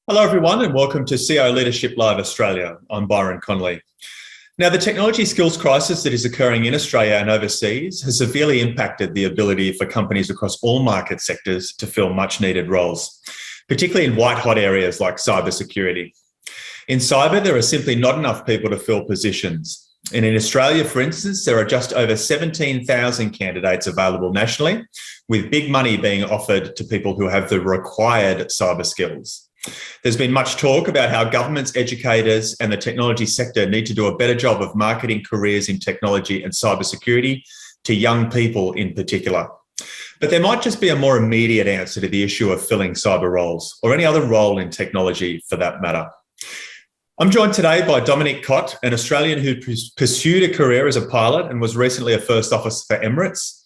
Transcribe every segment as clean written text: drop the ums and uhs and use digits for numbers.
Hello, everyone, and welcome to CIO Leadership Live Australia. I'm Byron Connolly. Now, the technology skills crisis that is occurring in Australia and overseas has severely impacted the ability for companies across all market sectors to fill much-needed roles, particularly in white-hot areas like cybersecurity. In cyber, there are simply not enough people to fill positions. And in Australia, for instance, there are just over 17,000 candidates available nationally, with big money being offered to people who have the required cyber skills. There's been much talk about how governments, educators, and the technology sector need to do a better job of marketing careers in technology and cybersecurity to young people in particular. But there might just be a more immediate answer to the issue of filling cyber roles, or any other role in technology for that matter. I'm joined today by Dominique Cotte, an Australian who pursued a career as a pilot and was recently a first officer for Emirates.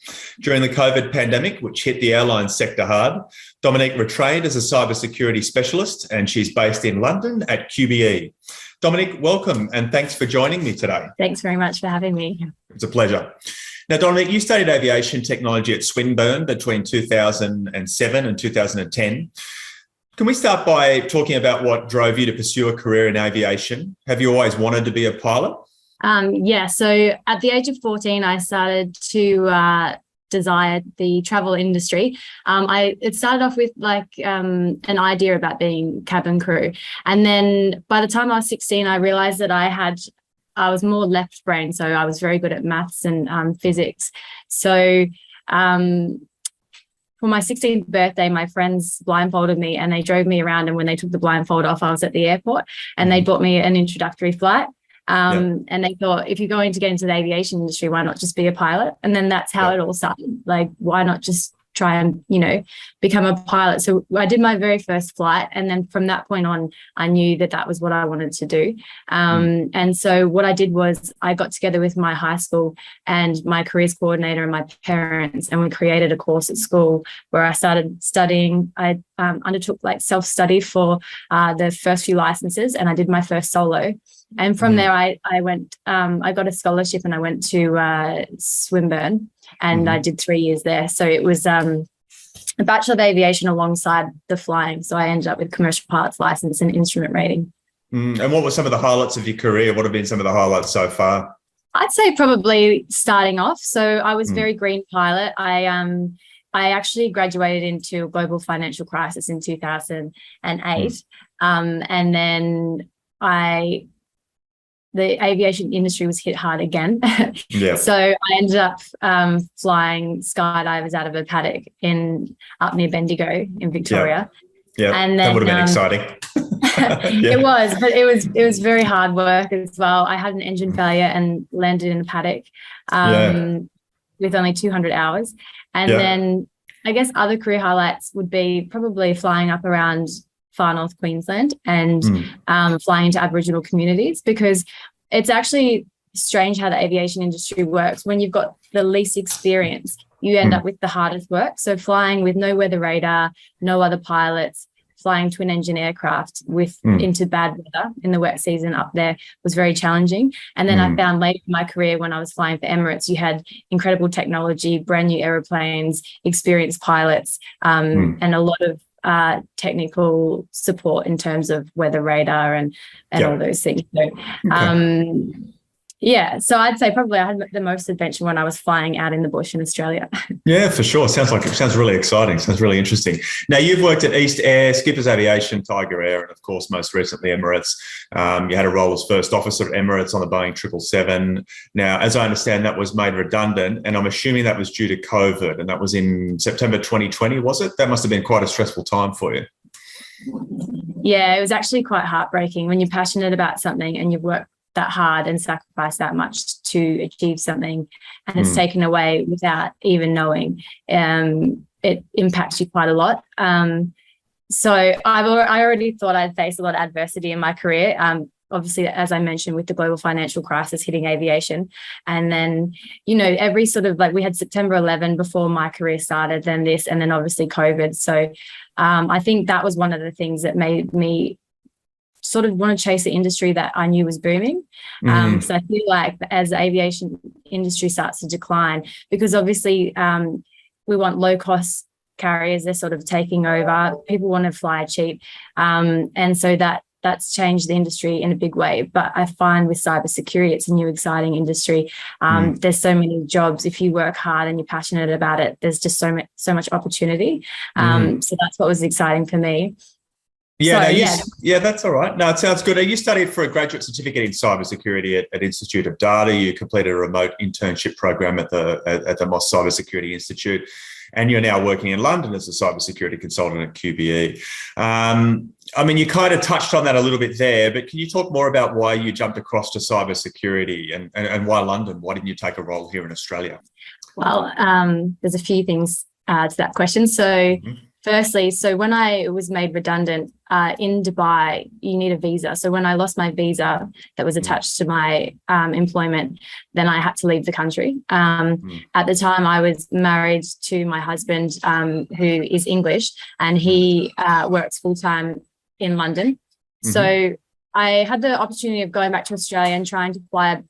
During the COVID pandemic, which hit the airline sector hard, Dominique retrained as a cybersecurity specialist, and she's based in London at QBE. Dominique, welcome, and thanks for joining me today. Thanks very much for having me. It's a pleasure. Now, Dominique, you studied aviation technology at Swinburne between 2007 and 2010. Can we start by talking about what drove you to pursue a career in aviation? Have you always wanted to be a pilot? So at the age of 14, I started to desire the travel industry. It started off with an idea about being cabin crew. And then by the time I was 16, I realized that I was more left brain. So I was very good at maths and physics. So for my 16th birthday, my friends blindfolded me and they drove me around. And when they took the blindfold off, I was at the airport and they bought me an introductory flight. And they thought, if you're going to get into the aviation industry, why not just be a pilot? And then that's how it all started. Like, why not just try and, become a pilot? So I did my very first flight. And then from that point on, I knew that that was what I wanted to do. And so what I did was I got together with my high school and my careers coordinator and my parents, and we created a course at school where I started studying. I undertook self-study for the first few licenses, and I did my first solo. And from there, I went, I got a scholarship and I went to Swinburne, and I did 3 years there. So it was a Bachelor of Aviation alongside the flying. So I ended up with commercial pilots license and instrument rating. And what were some of the highlights of your career? What have been some of the highlights so far? I'd say probably starting off. So I was very green pilot. I actually graduated into a global financial crisis in 2008. And then the aviation industry was hit hard again. So I ended up flying skydivers out of a paddock up near Bendigo in Victoria. And then, that would have been exciting. It was, but it was very hard work as well. I had an engine failure and landed in a paddock with only 200 hours. And then I guess other career highlights would be probably flying up around far north Queensland and flying into Aboriginal communities, because it's actually strange how the aviation industry works. When you've got the least experience, you end up with the hardest work. So flying with no weather radar, no other pilots, flying twin engine aircraft into bad weather in the wet season up there was very challenging. And then I found later in my career, when I was flying for Emirates, you had incredible technology, brand new aeroplanes, experienced pilots, and a lot of technical support in terms of weather radar and all those things. So, so I'd say probably I had the most adventure when I was flying out in the bush in Australia. Yeah, for sure. Sounds really exciting. Sounds really interesting. Now, you've worked at East Air, Skippers Aviation, Tiger Air, and of course, most recently Emirates. You had a role as first officer at Emirates on the Boeing 777. Now, as I understand, that was made redundant, and I'm assuming that was due to COVID, and that was in September 2020, was it? That must have been quite a stressful time for you. Yeah, it was actually quite heartbreaking when you're passionate about something and you've worked that hard and sacrifice that much to achieve something, and it's taken away without even knowing. It impacts you quite a lot. So I already thought I'd face a lot of adversity in my career. Obviously, as I mentioned, with the global financial crisis hitting aviation, and then, every sort of we had September 11 before my career started, then this, and then obviously COVID. So I think that was one of the things that made me sort of want to chase the industry that I knew was booming. So I feel like as the aviation industry starts to decline, because obviously we want low cost carriers, they're sort of taking over. People want to fly cheap. And so that's changed the industry in a big way. But I find with cybersecurity, it's a new, exciting industry. There's so many jobs. If you work hard and you're passionate about it, there's just so much opportunity. So that's what was exciting for me. Yeah, that's all right. No, it sounds good. You studied for a graduate certificate in cybersecurity at Institute of Data. You completed a remote internship program at the Moss Cybersecurity Institute, and you're now working in London as a cybersecurity consultant at QBE. I mean, you kind of touched on that a little bit there, but can you talk more about why you jumped across to cybersecurity and why London? Why didn't you take a role here in Australia? Well, there's a few things to that question. So firstly, when I was made redundant in Dubai, you need a visa. So when I lost my visa that was attached to my employment, then I had to leave the country. At the time, I was married to my husband, who is English, and he works full-time in London. So I had the opportunity of going back to Australia and trying to fly,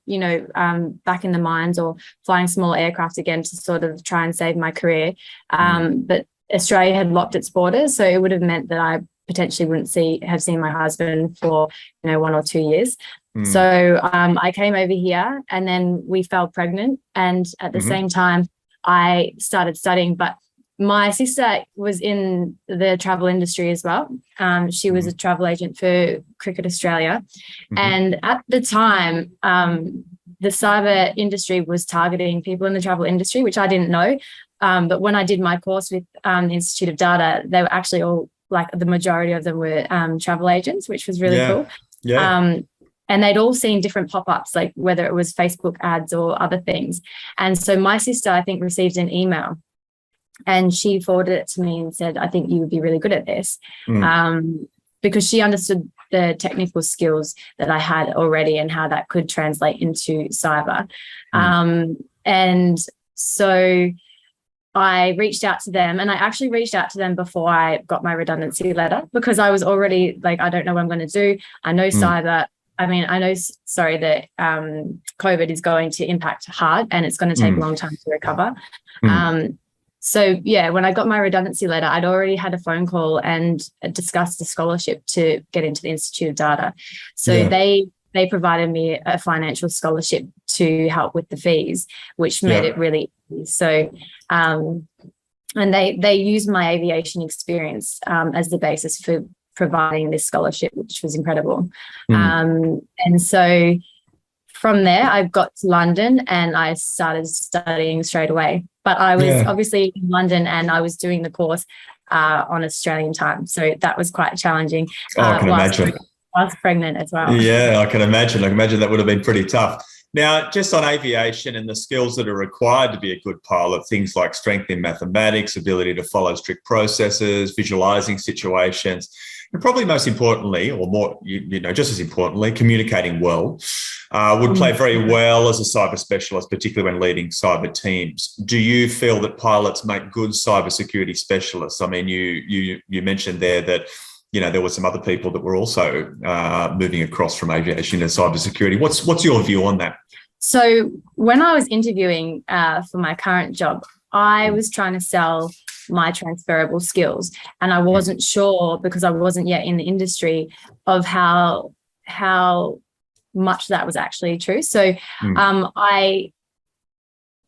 back in the mines or flying small aircraft again to sort of try and save my career. But Australia had locked its borders, so it would have meant that I potentially wouldn't have seen my husband for 1 or 2 years. So I came over here, and then we fell pregnant, and at the same time I started studying. But my sister was in the travel industry as well. She was a travel agent for Cricket Australia, and at the time the cyber industry was targeting people in the travel industry, which I didn't know. But when I did my course with the Institute of Data, they were actually all, like, the majority of them were travel agents, which was really cool. And they'd all seen different pop-ups, like whether it was Facebook ads or other things. And so my sister, I think, received an email, and she forwarded it to me and said, I think you would be really good at this, because she understood the technical skills that I had already and how that could translate into cyber. And so I reached out to them, and I actually reached out to them before I got my redundancy letter, because I was already like, I don't know what I'm going to do. I know cyber. I mean, I know, that COVID is going to impact hard, and it's going to take a long time to recover. So, when I got my redundancy letter, I'd already had a phone call and discussed a scholarship to get into the Institute of Data. So they provided me a financial scholarship to help with the fees, which made it really easy. So, and they used my aviation experience as the basis for providing this scholarship, which was incredible. And so from there, I got to London and I started studying straight away. But I was obviously in London, and I was doing the course on Australian time. So that was quite challenging. I can imagine. I was pregnant as well. Yeah, I can imagine. I can imagine that would have been pretty tough. Now, just on aviation and the skills that are required to be a good pilot, things like strength in mathematics, ability to follow strict processes, visualizing situations, and probably most importantly, or more, just as importantly, communicating well, would play very well as a cyber specialist, particularly when leading cyber teams. Do you feel that pilots make good cybersecurity specialists? I mean, you mentioned there that there were some other people that were also moving across from aviation to cybersecurity. What's your view on that? So when I was interviewing for my current job, I was trying to sell my transferable skills, and I wasn't sure, because I wasn't yet in the industry, of how much that was actually true. So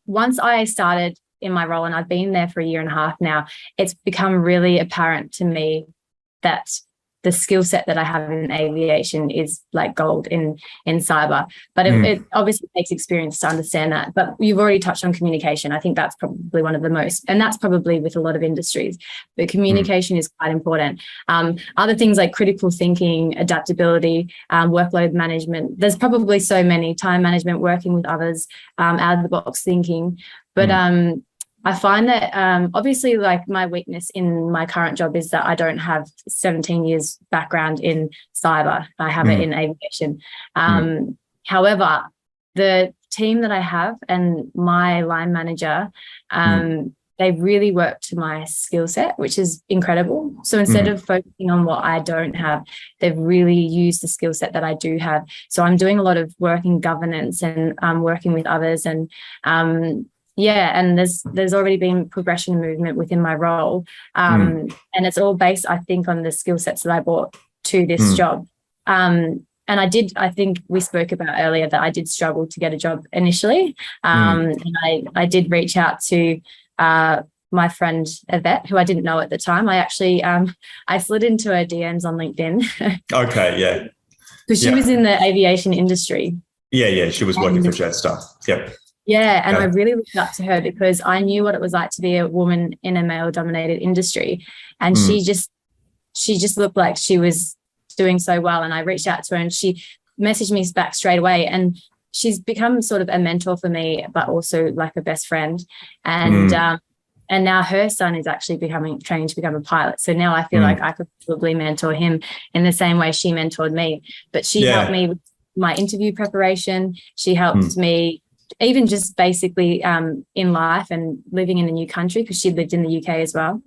once I started in my role, and I've been there for 1.5 years now, it's become really apparent to me that the skill set that I have in aviation is like gold in cyber. But it obviously takes experience to understand that. But you've already touched on communication. I think that's probably one of the most, and that's probably with a lot of industries, but communication is quite important. Other things like critical thinking, adaptability, workload management. There's probably so many, time management, working with others, out of the box thinking. But I find that obviously, like, my weakness in my current job is that I don't have 17 years background in cyber. I have it in aviation. However, the team that I have and my line manager, they really work to my skill set, which is incredible. So instead of focusing on what I don't have, they've really used the skill set that I do have. So I'm doing a lot of work in governance and working with others, and Yeah, and there's already been progression and movement within my role, and it's all based, I think, on the skill sets that I brought to this job. And I think we spoke about earlier that I did struggle to get a job initially, and I did reach out to my friend Yvette, who I didn't know at the time. I actually I slid into her DMs on LinkedIn. Okay, yeah, because she was in the aviation industry. Yeah, she was working for Jetstar. Yep. Yeah, and I really looked up to her because I knew what it was like to be a woman in a male-dominated industry, and she just looked like she was doing so well. And I reached out to her, and she messaged me back straight away, and she's become sort of a mentor for me, but also like a best friend. And now her son is actually training to become a pilot. So now I feel like I could probably mentor him in the same way she mentored me. But she helped me with my interview preparation. She helped me even just basically in life and living in a new country, because she lived in the UK as well.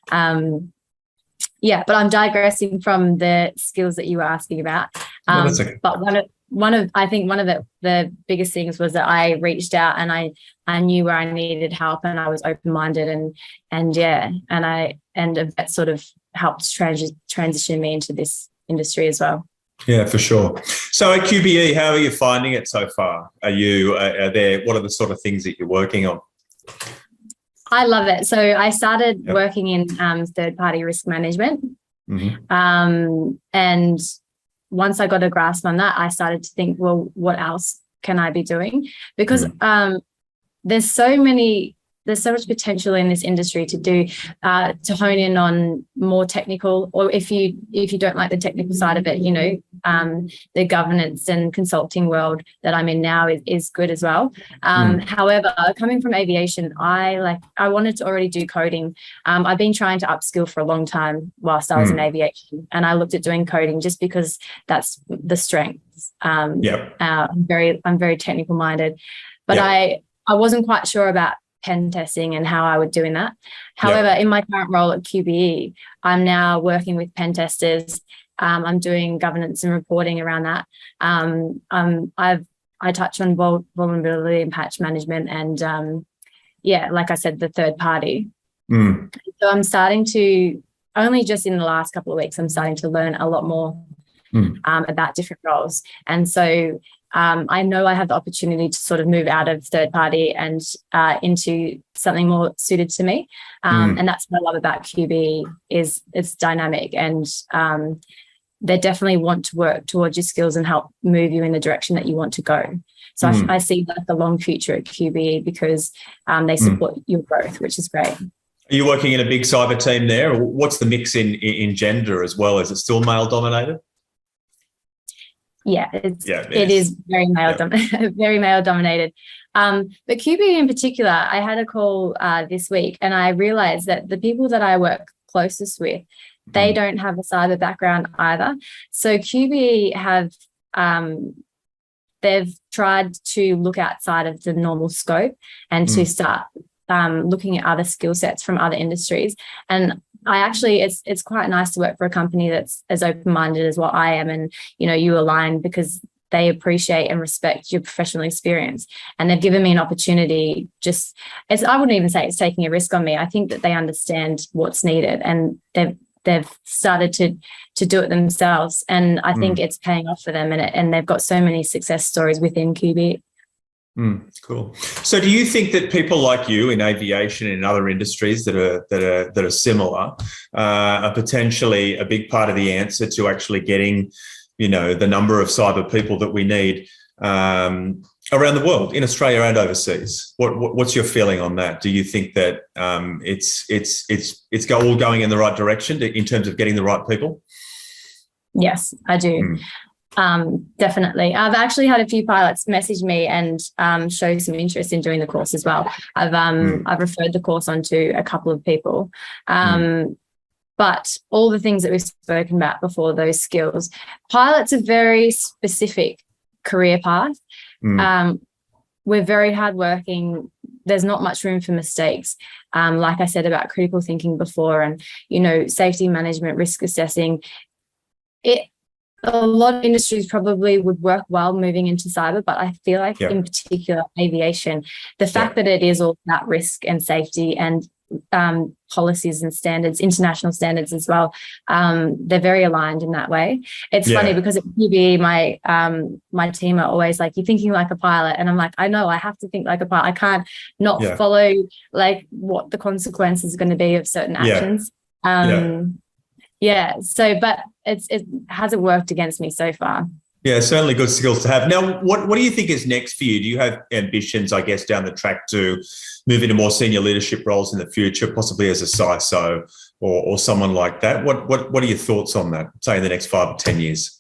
But I'm digressing from the skills that you were asking about. No, that's okay. But one of the biggest things was that I reached out, and I knew where I needed help, and I was open-minded, and that sort of helped transition me into this industry as well. Yeah, for sure. So at QBE, how are you finding it so far? What are the sort of things that you're working on? I love it. So I started working in third-party risk management. And once I got a grasp on that, I started to think, well, what else can I be doing? Because there's so much potential in this industry to hone in on more technical, or if you don't like the technical side of it, the governance and consulting world that I'm in now is good as well. However, coming from aviation, I wanted to already do coding. I've been trying to upskill for a long time whilst I was in aviation, and I looked at doing coding just because that's the strengths. I'm very technical minded, but I wasn't quite sure about pen testing and how I would do in that. However, in my current role at QBE, I'm now working with pen testers. I'm doing governance and reporting around that. I touch on vulnerability and patch management, and like I said, the third party. So I'm starting to, only just in the last couple of weeks, I'm starting to learn a lot more about different roles. And so I know I have the opportunity to sort of move out of third party and into something more suited to me. And that's what I love about QBE, is it's dynamic, and they definitely want to work towards your skills and help move you in the direction that you want to go. So I see like the long future at QBE, because they support your growth, which is great. Are you working in a big cyber team there? What's the mix in gender as well? Is it still male dominated? Yeah, it is very male very male dominated. But QBE in particular, I had a call this week, and I realized that the people that I work closest with, they don't have a cyber background either. So QBE they've tried to look outside of the normal scope and to start looking at other skill sets from other industries. And it's quite nice to work for a company that's as open-minded as what I am, and you align, because they appreciate and respect your professional experience, and they've given me an opportunity. I wouldn't even say it's taking a risk on me. I think that they understand what's needed, and they've started to do it themselves, and I think it's paying off for them, and they've got so many success stories within QBE. Cool. So do you think that people like you in aviation and in other industries that are similar are potentially a big part of the answer to actually getting, the number of cyber people that we need around the world, in Australia and overseas? What's your feeling on that? Do you think that it's all going in the right direction in terms of getting the right people? Yes, I do. Definitely. I've actually had a few pilots message me and show some interest in doing the course as well. I've referred the course on to a couple of people. But all the things that we've spoken about before, those skills, pilots are very specific career path. We're very hardworking. There's not much room for mistakes. Like I said about critical thinking before, and, safety management, risk assessing. A lot of industries probably would work well moving into cyber, but I feel like Yeah. in particular aviation, the fact that it is all about risk and safety and policies and standards, international standards as well, they're very aligned in that way. It's funny because at QBE, my team are always like, "You're thinking like a pilot," and I'm like, "I know, I have to think like a pilot. I can't not follow like what the consequences are going to be of certain actions." So but it hasn't worked against me so far. Yeah, certainly good skills to have. Now, what do you think is next for you? Do you have ambitions, I guess, down the track to move into more senior leadership roles in the future, possibly as a CISO or someone like that? What are your thoughts on that, say, in the next 5 or 10 years?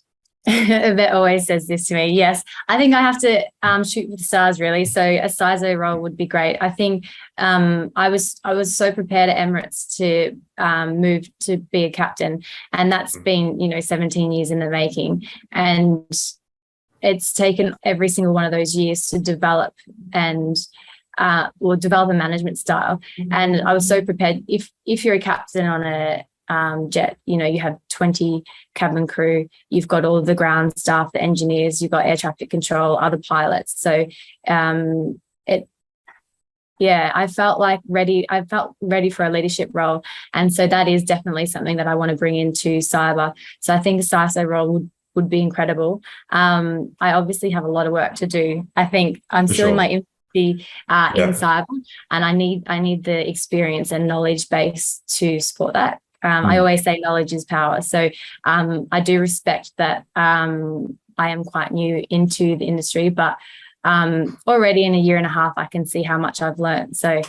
That always says this to me. Yes, I think I have to shoot for the stars, really. So a CISO role would be great. I think I was so prepared at Emirates to move to be a captain, and that's been 17 years in the making, and it's taken every single one of those years to develop and develop a management style. And I was so prepared. If you're a captain on a jet, you have 20 cabin crew, you've got all of the ground staff, the engineers, you've got air traffic control, other pilots. So I felt ready for a leadership role. And so that is definitely something that I want to bring into cyber. So I think a CISO role would be incredible. I obviously have a lot of work to do. I think I'm still in my infancy in cyber, and I need the experience and knowledge base to support that. I always say knowledge is power. So I do respect that I am quite new into the industry, but already in a year and a half, I can see how much I've learned. So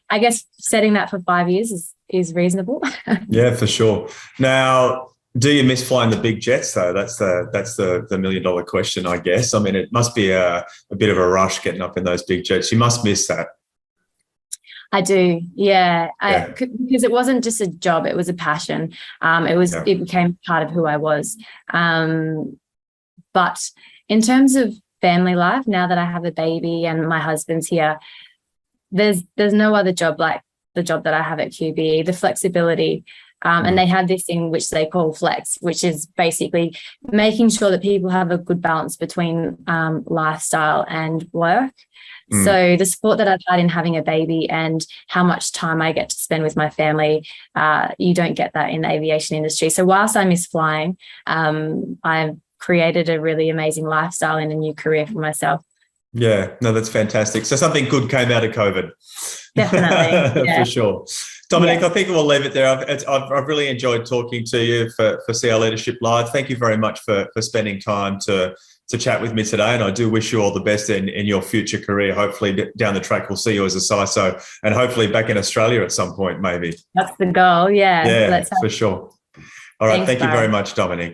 I guess setting that for 5 years is reasonable. Yeah, for sure. Now, do you miss flying the big jets though? That's the $1 million question, I guess. I mean, it must be a bit of a rush getting up in those big jets. You must miss that. I do, because it wasn't just a job; it was a passion. It became part of who I was. But in terms of family life, now that I have a baby and my husband's here, there's no other job like the job that I have at QBE. The flexibility, and they have this thing which they call flex, which is basically making sure that people have a good balance between lifestyle and work. So the support that I've had in having a baby and how much time I get to spend with my family, you don't get that in the aviation industry. So whilst I miss flying, I've created a really amazing lifestyle and a new career for myself. Yeah, no, that's fantastic. So something good came out of COVID. Definitely. For sure. Dominique, I think we'll leave it there. I've really enjoyed talking to you for CIO Leadership Live. Thank you very much for spending time to chat with me today, and I do wish you all the best in your future career. Hopefully down the track we'll see you as a CISO, and hopefully back in Australia at some point maybe. That's the goal, yeah. Yeah, for sure. All right, thank you very much, Dominique.